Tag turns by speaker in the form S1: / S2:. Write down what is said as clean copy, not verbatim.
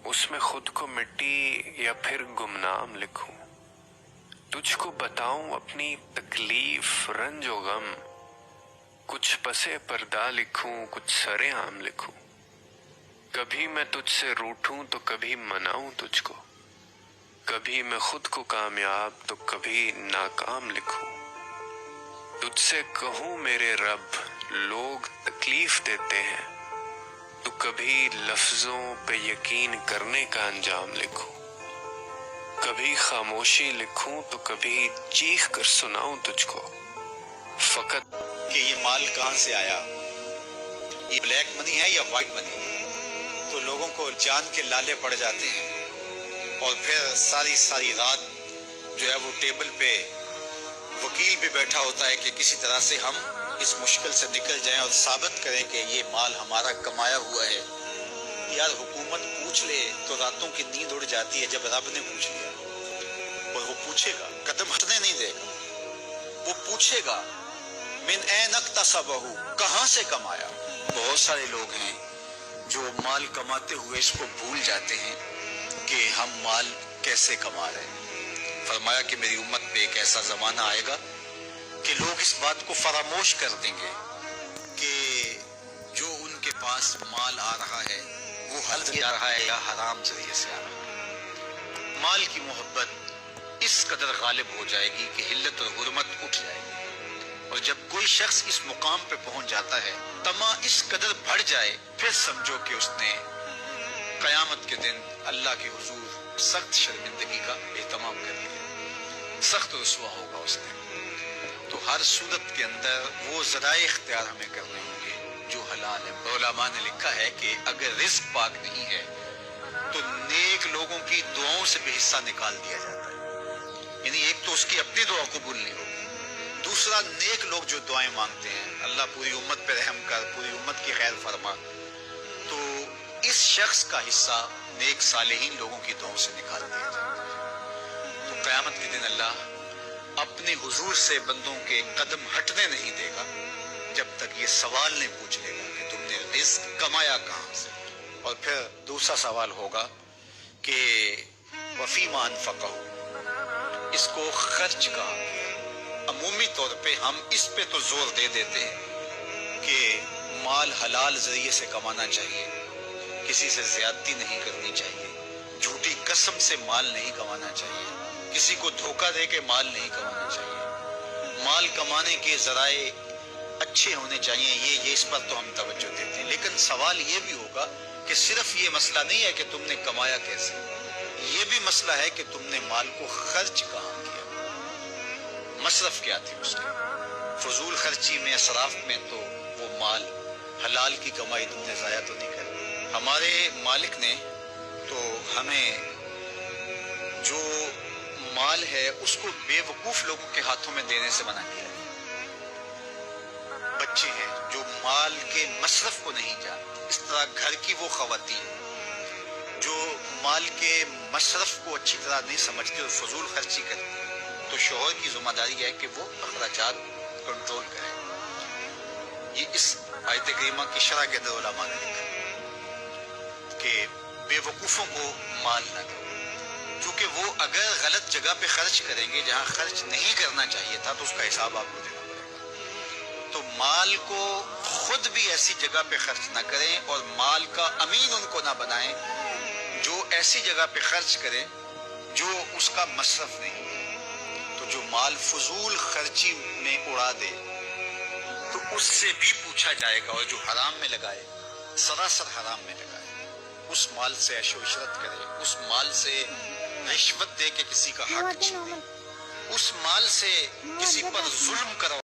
S1: उसमें खुद को मिट्टी या फिर गुमनाम लिखूं, तुझको बताऊं अपनी तकलीफ रंजो गम, कुछ पसे पर्दा लिखूं, कुछ सरेआम लिखूं, कभी मैं तुझसे रूठूं तो कभी मनाऊं तुझको, कभी मैं खुद को कामयाब तो कभी नाकाम लिखूं, तुझसे कहूं मेरे रब लोग तकलीफ देते हैं, तो कभी लफ्जों पे यकीन करने का अंजाम लिखूं, कभी खामोशी लिखूं तो कभी चीख कर सुनाऊं तुझको, फकत
S2: कि ये माल कहाँ से आया, ये ब्लैक मनी है या वाइट मनी। तो लोगों को जान के लाले पड़ जाते हैं और फिर सारी सारी रात जो है वो टेबल पे वकील भी बैठा होता है कि किसी तरह से हम इस मुश्किल से निकल जाएं और साबित करें कि ये माल हमारा कमाया हुआ है। यार हुकूमत पूछ ले तो रातों की नींद उड़ जाती है जब रब ने पूछ लिया। और वो पूछेगा, कदम हटने नहीं देगा, वो पूछेगा मिन ऐन इक्तसबहू, कहाँ से कमाया। बहुत सारे लोग हैं जो माल कमाते हुए इसको भूल जाते हैं कि हम माल कैसे कमा रहे हैं। फरमाया कि मेरी उम्मत पे एक ऐसा जमाना आएगा कि लोग इस बात को फरामोश कर देंगे कि जो उनके पास माल आ रहा है वो हल से आ रहा है या हराम जरिए से आ रहा है। माल की मोहब्बत इस कदर गालिब हो जाएगी कि हिल्लत और हुर्मत उठ जाएगी। और जब कोई शख्स इस मुकाम पे पहुंच जाता है, तमा इस कदर बढ़ जाए, फिर समझो कि उसने कयामत के दिन अल्लाह के हुजूर सख्त शर्मिंदगी का एहतमाम कर लिया, सख्त रुसवा होगा उस दिन। तो हर सूरत के अंदर वो ज़राए इख्तियार हमें करने होंगे जो हलाल है। उलमा ने लिखा है कि अगर रिस्क पाक नहीं है तो नेक लोगों की दुआओं से भी हिस्सा निकाल दिया जाता है। यानी एक तो उसकी अपनी दुआ कबूल नहीं होगी, दूसरा नेक लोग जो दुआएं मांगते हैं, अल्लाह पूरी उम्मत पे रहम कर, पूरी उम्मत की खैर फरमा, तो इस शख्स का हिस्सा नेक सालेहीन लोगों की दुआओं से निकाल दिया जाता है। तो क़यामत के दिन अल्लाह अपने हुजूर से बंदों के कदम हटने नहीं देगा जब तक ये सवाल नहीं पूछ लेगा कि तुमने रिज़्क कमाया कहाँ से। और फिर दूसरा सवाल होगा कि वफ़ीमा अनफ़क़हू, इसको खर्च कहाँ किया। अमूमी तौर पे हम इस पे तो जोर दे देते हैं कि माल हलाल जरिए से कमाना चाहिए, किसी से ज्यादती नहीं करनी चाहिए, झूठी कसम से माल नहीं कमाना चाहिए, किसी को धोखा दे के माल नहीं कमाना चाहिए, माल कमाने के जराए अच्छे होने चाहिए। ये इस पर तो हम तवज्जो देते हैं। लेकिन सवाल ये भी होगा कि सिर्फ ये मसला नहीं है कि तुमने कमाया कैसे, ये भी मसला है कि तुमने माल को खर्च कहाँ किया, मसरफ क्या थी उसकी। फजूल खर्ची में, असराफ में तो वो माल हलाल की कमाई तुमने ज़ाया तो नहीं कर। हमारे मालिक ने तो हमें जो माल है उसको बेवकूफ़ लोगों के हाथों में देने से मना किया है। बच्चे हैं जो माल के मसरफ को नहीं जानते, इस तरह घर की वो ख़वातीन जो माल के मसरफ को अच्छी तरह नहीं समझती और फजूल खर्ची करती है, तो शोहर की जिम्मेदारी है कि वो अखराजात कंट्रोल करे। ये इस आयत करीमा की शरह के अंदर उलमा ने लिखा कि बेवकूफ़ों को माल न दो, क्योंकि वो अगर गलत जगह पे खर्च करेंगे जहाँ खर्च नहीं करना चाहिए था तो उसका हिसाब आपको देना पड़ेगा। तो माल को खुद भी ऐसी जगह पे खर्च ना करें और माल का अमीन उनको ना बनाएं जो ऐसी जगह पे खर्च करें जो उसका मसरफ नहीं। तो जो माल फजूल खर्ची में उड़ा दे तो उससे भी पूछा जाएगा, और जो हराम में लगाए, सरासर हराम में लगाए, उस माल से ऐशो इशरत करे, उस माल से रिश्वत दे के किसी का हक छीने, उस माल से किसी पर जुल्म करो।